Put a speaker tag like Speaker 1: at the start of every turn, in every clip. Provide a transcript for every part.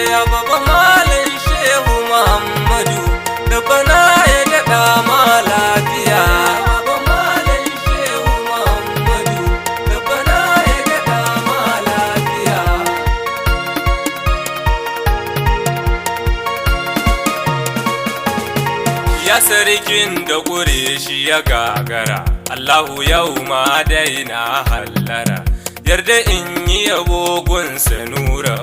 Speaker 1: BABAMALAN Shehu Muhammadu da bana ya daɗa ma lafiya. BABAMALAN Shehu Muhammadu da bana ya daɗa ma lafiya. Ya sarkin da ƙure shi ya gagara, Allahu yau ma daina hallara. Yarda in yi yabo gunsa nura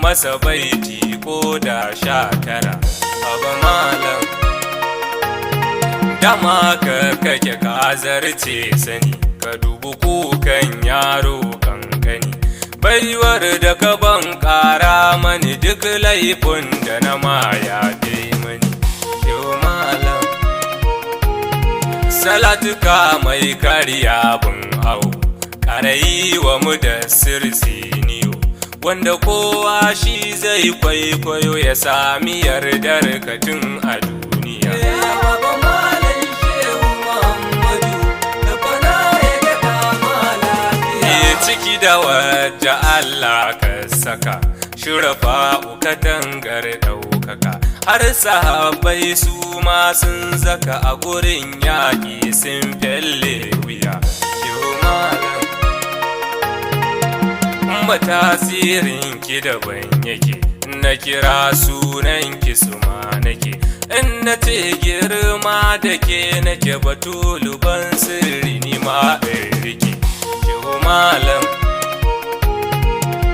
Speaker 1: masa baiti ko da 19. BABAMALAN dama ka kake ka zarce sani, ka dubu kukan yaro kankani. Baiwar da ka ban ƙara mani duk laifin da na ma ya fi mani. Shehu Malam salatuka mai karya bin au, ƙarayi wa mu da sirsiniyo, wanda kowa shi zai kwaikwayo ya sami yardar katin a duniya. BABAMALAN Shehu Muhammadu da bana ya daɗa ma lafiya. Ciki da wadda Allah ka saka, SHARIFAI katangar ɗaukaka. Har sahabbai su ma sun zaka a gurin yaƙi sun fyalle wuya. Shehu Malam ba tasirin ki daban yake, na kira sunan ki suma nake. In na ce girma da ke nake, batulu ban sirri ni ma in rike. Shehu Malam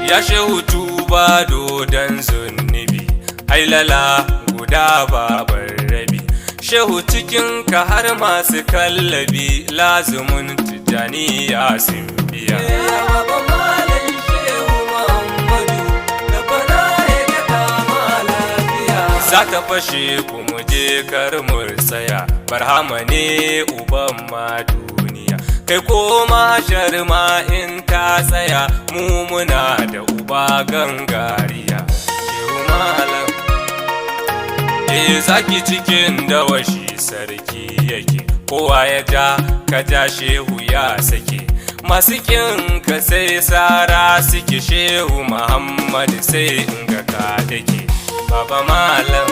Speaker 1: ya shehu tuba dodon zunubi, hailala guda babar rabi. Shehu cikin ka har masu kallabi, lazumin tijjaniya sun biya. BABAMALAN Shehu Muhammadu da bana ya daɗa ma lafiya. Za ta fashe kuma je kar mursaya, barhama ne uban ma duniya. Kai koma sharma in ta tsaya, mu muna da uba gangariya. Shehu Malam zaki cikin dawashi sarki yake, kowa ya ja ka ja shehu ya sake. Masu kin ka sai sara suke, Shehu Muhammad sai in ga ka dake. BABAMALAN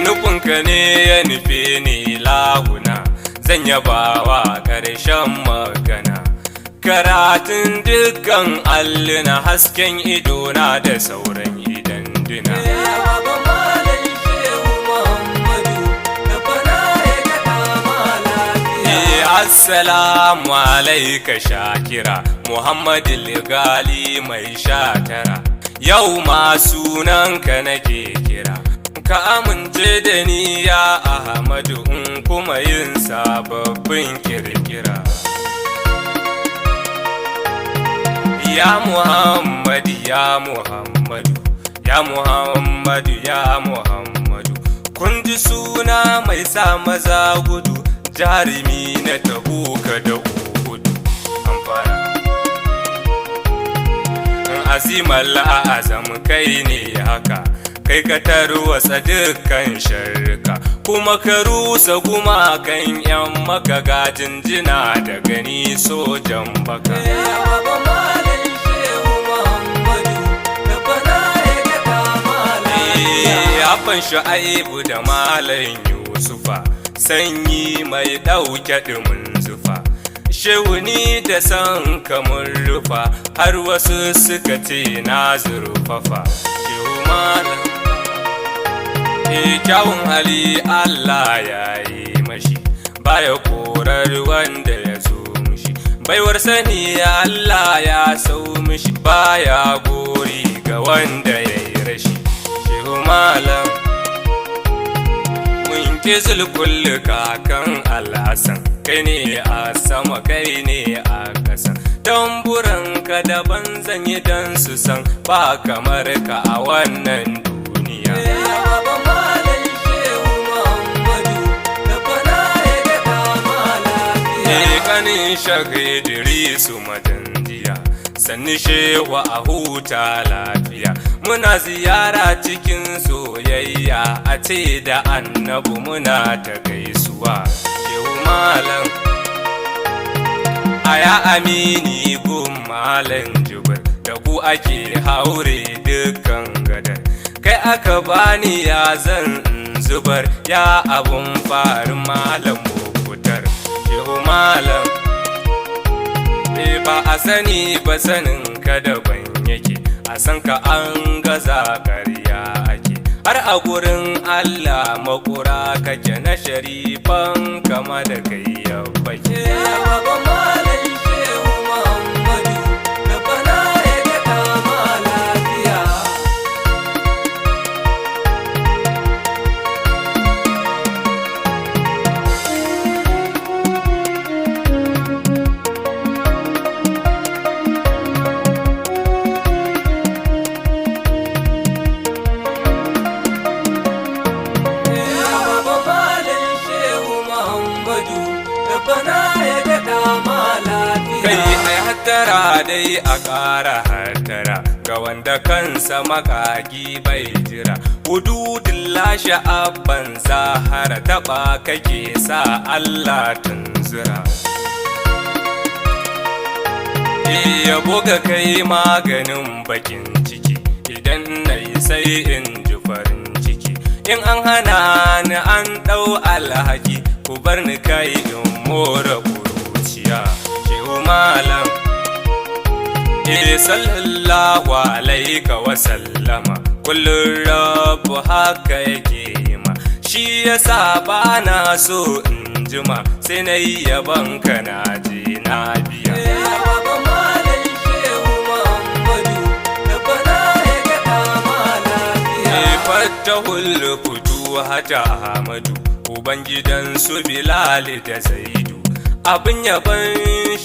Speaker 1: nufinka ne ya nufe ni lahuna, zan yabawa ƙarshen magana. Karatun dukkan alluna, hasken idona da sauran idan duna. BABAMALAN Shehu Muhammadu da bana ya daɗa ma lafiya. Assalamu alaika Shakira, Muhammadu Ligali mai 19. Yau ma sunanka nake kira, ka amince da ni ya Ahmadu in kuma yin sababbin kirkira. Ya Muhammadu, ya Muhammadu, ya Muhammadu, ya Muhammadu, kun ji suna mai sa maza gudu, jarumi na Tabuka da Uhudu. Azimal azam kai ne haka, kai ka tarwatsa dukkan sharrika, kuma ka rusa gumakan yan maka, ga jinjina da gani sojan baka. BABAMALAN Shehu Muhammadu da bana ya daɗa ma lafiya. Afan Shu'aibu da Malam Yusufa, sanyi mai ɗauke ɗumin zufa. Shehu ni da san kamar rufa, har wasu suka ce na zurfafa. Shehu Malam kyawun hali Allah ya yi mashi, baya korar wanda ya zo mishi. Baiwar sani Allah ya sau mishi, baya gori ga wanda ya yi rashi. Shehu Malam mun ki zulkulli kakan Alhassan, kai ne a sama kai ne a ƙasa. Tamburanka daban zan yi don su san, ba kamar ka a wannan duniya. BABAMALAN Shehu Muhammadu da bana ya daɗa ma lafiya. Kanin Shag Idrisu madanjiya, sanni Shehu a huta lafiya. Muna ziyara cikin soyayya, a ce da Annabi muna ta gaisuwa. Shehu Malam aya amini gun malam jibir da ku ake haure dukkan gadar kai aka bani ya zan zubar ya abun farin malam mukutar shehu malam ba a sani ba sanin ka daban yake a san ka an gaza ƙarya ake har a gurin Allah makura kake na sharifan kama da kai ya bake ya baba malam shehu Muhammadu da bana ya daɗa ma lafiya hattara dai a ƙara hattara ga wanda kansa makaki bai jira hududin lashe abban zahara taɓa kake sa Allah tunzura ya buga kai maganin bakin ciki idan nayi sai in ji farin ciki in an hana ni an ɗau alhaki ku bar ni kai in more kuruciya shehu malam sallallahu alaika wa sallama kullum rabu haka yake ma shi yasa ba na so in jima sai na yi yaban ka na je na biya ya baba malam shehu Muhammadu da bana ya gaɗa ma lafiya fatahul futuhata Ahmadu ubangidan su Bilal da Zaidu abin yaban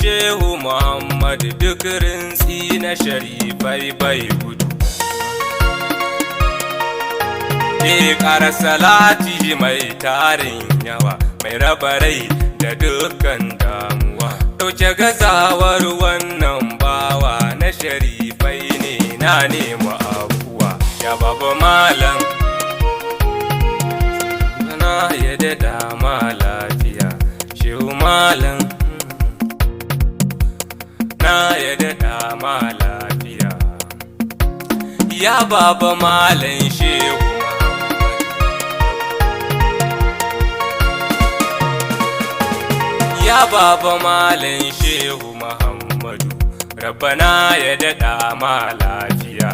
Speaker 1: shehu Muhammad duk rintsi na sharifai bai gudu ƙara salati mai tarin yawa mai raba rai da dukkan damuwa ɗauke gazawar wannan bawa na sharifai ne na nemi afuwa ya baba malam na ya daɗa ma lafiya shehu malam na ya daɗa ma lafiya ya baba malam shehu ya baba malam shehu Muhammadu rabbana ya daɗa ma lafiya